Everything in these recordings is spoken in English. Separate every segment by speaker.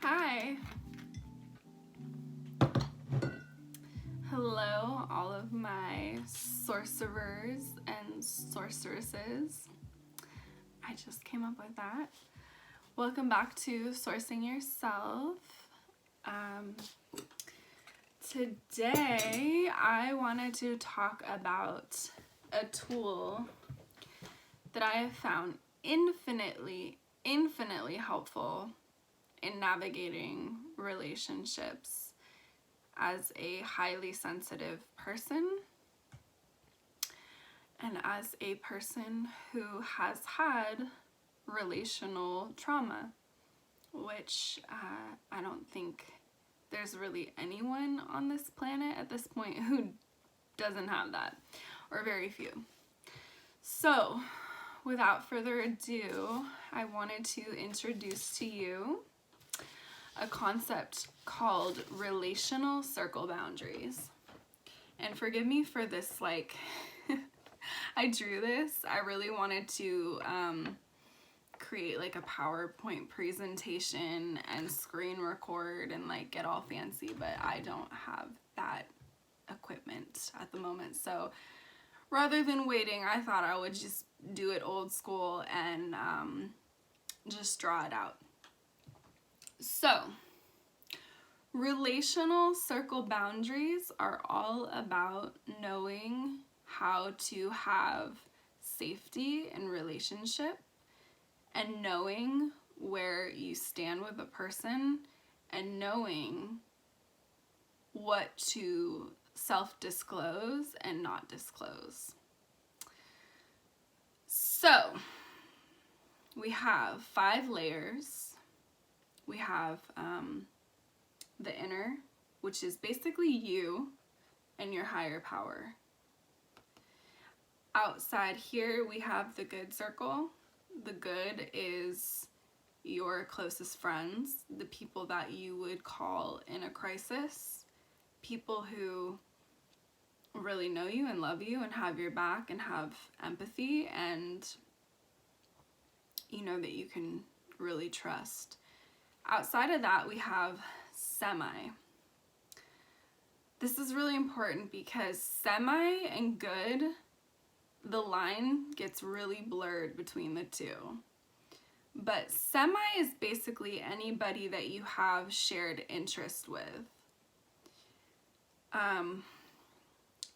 Speaker 1: Hi. Hello, all of my sorcerers and sorceresses. I just came up with that. Welcome back to Sourcing Yourself. Today, I wanted to talk about a tool that I have found infinitely helpful in navigating relationships as a highly sensitive person and as a person who has had relational trauma, which I don't think there's really anyone on this planet at this point who doesn't have that, or very few. So, without further ado, I wanted to introduce to you a concept called relational circle boundaries. And forgive me for this, I drew this. I really wanted to create like a PowerPoint presentation and screen record and get all fancy, but I don't have that equipment at the moment. So rather than waiting, I thought I would just do it old school and just draw it out. So, relational circle boundaries are all about knowing how to have safety in relationship and knowing where you stand with a person and knowing what to self-disclose and not disclose. So, we have 5 layers. We have the inner, which is basically you and your higher power. Outside here, we have the good circle. The good is your closest friends, the people that you would call in a crisis, people who really know you and love you and have your back and have empathy and you know that you can really trust. Outside of that, we have semi. This is really important because semi and good, the line gets really blurred between the two. But semi is basically anybody that you have shared interest with.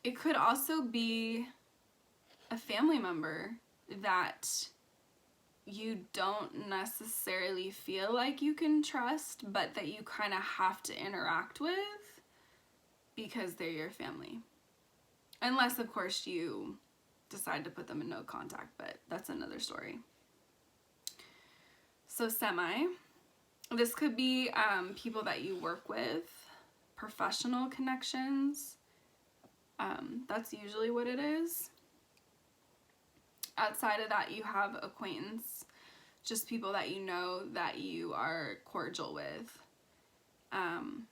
Speaker 1: It could also be a family member that you don't necessarily feel like you can trust, but that you kind of have to interact with because they're your family. Unless, of course, you decide to put them in no contact, but that's another story. So semi, this could be people that you work with, professional connections. That's usually what it is. Outside of that, you have acquaintance, just people that you know that you are cordial with. And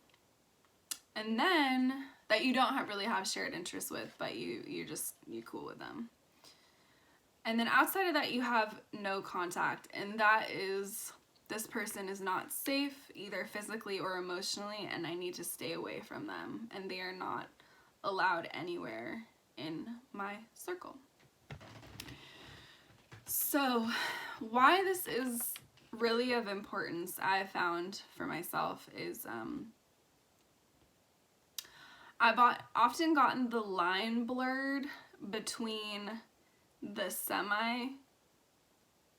Speaker 1: then that you don't really have shared interests with, but you're cool with them. And then outside of that, you have no contact, and that is, this person is not safe either physically or emotionally, and I need to stay away from them, and they are not allowed anywhere in my circle. So why this is really of importance, I found for myself, is I've often gotten the line blurred between the semi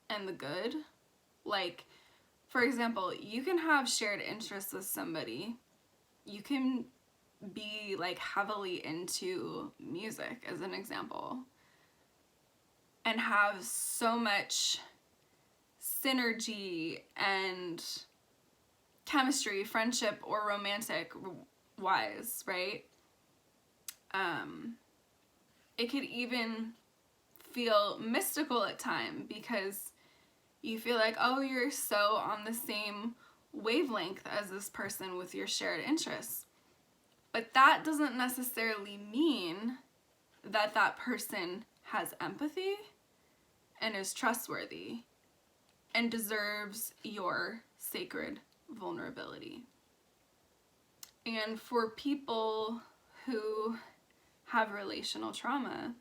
Speaker 1: and the good. Like, for example, you can have shared interests with somebody. You can be heavily into music, as an example, and have so much synergy and chemistry, friendship, or romantic wise, right? It could even feel mystical at times because you feel like, oh, you're so on the same wavelength as this person with your shared interests. But that doesn't necessarily mean that that person has empathy and is trustworthy and deserves your sacred vulnerability. And for people who have relational trauma,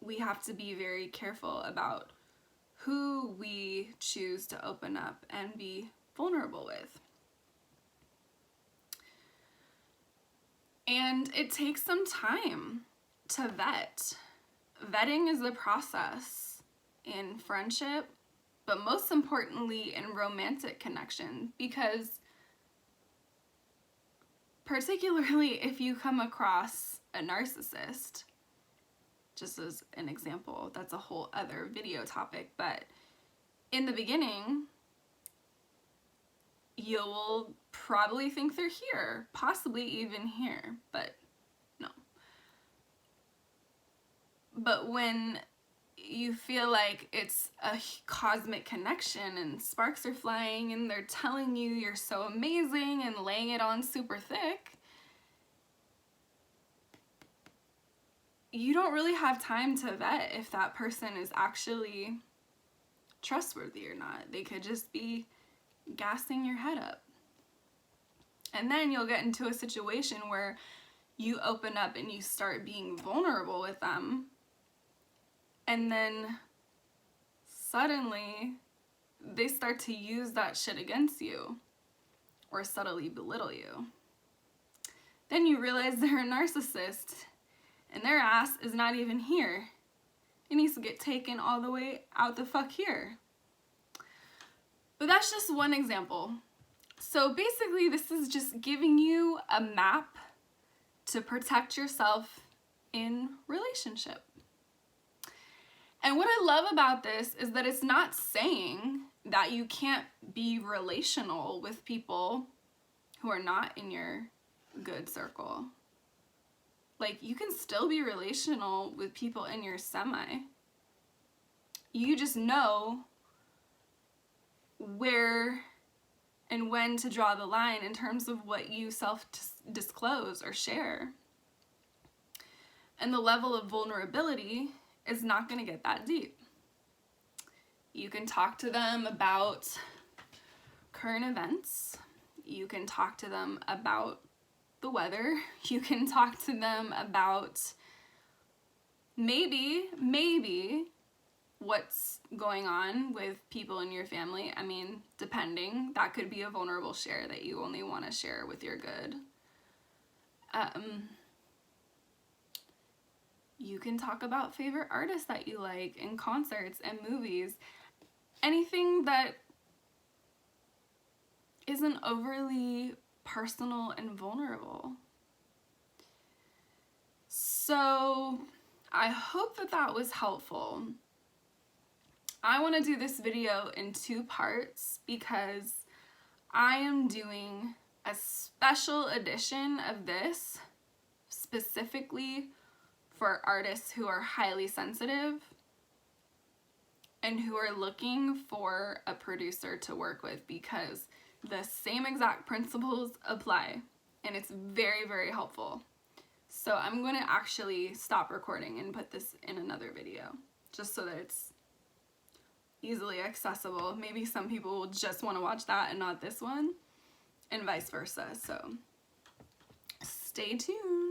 Speaker 1: we have to be very careful about who we choose to open up and be vulnerable with. And it takes some time to vet. Vetting is a process in friendship, but most importantly in romantic connection, because particularly if you come across a narcissist, just as an example, that's a whole other video topic, but in the beginning, you'll probably think they're here, possibly even here, but no. But when you feel like it's a cosmic connection and sparks are flying and they're telling you you're so amazing and laying it on super thick, you don't really have time to vet if that person is actually trustworthy or not. They could just be gassing your head up. And then you'll get into a situation where you open up and you start being vulnerable with them, and then suddenly they start to use that shit against you or subtly belittle you. Then you realize they're a narcissist and their ass is not even here. It needs to get taken all the way out the fuck here. But that's just one example. So basically, this is just giving you a map to protect yourself in relationship. And what I love about this is that it's not saying that you can't be relational with people who are not in your good circle. Like, you can still be relational with people in your semi. You just know where and when to draw the line in terms of what you self-disclose or share. And the level of vulnerability is not going to get that deep. You can talk to them about current events. You can talk to them about the weather. You can talk to them about maybe what's going on with people in your family. I mean, depending, that could be a vulnerable share that you only want to share with your good. You can talk about favorite artists that you like and concerts and movies. Anything that isn't overly personal and vulnerable. So I hope that that was helpful. I want to do this video in 2 parts because I am doing a special edition of this specifically for artists who are highly sensitive and who are looking for a producer to work with, because the same exact principles apply and it's very, very helpful. So I'm going to actually stop recording and put this in another video just so that it's easily accessible. Maybe some people will just want to watch that and not this one, and vice versa. So stay tuned.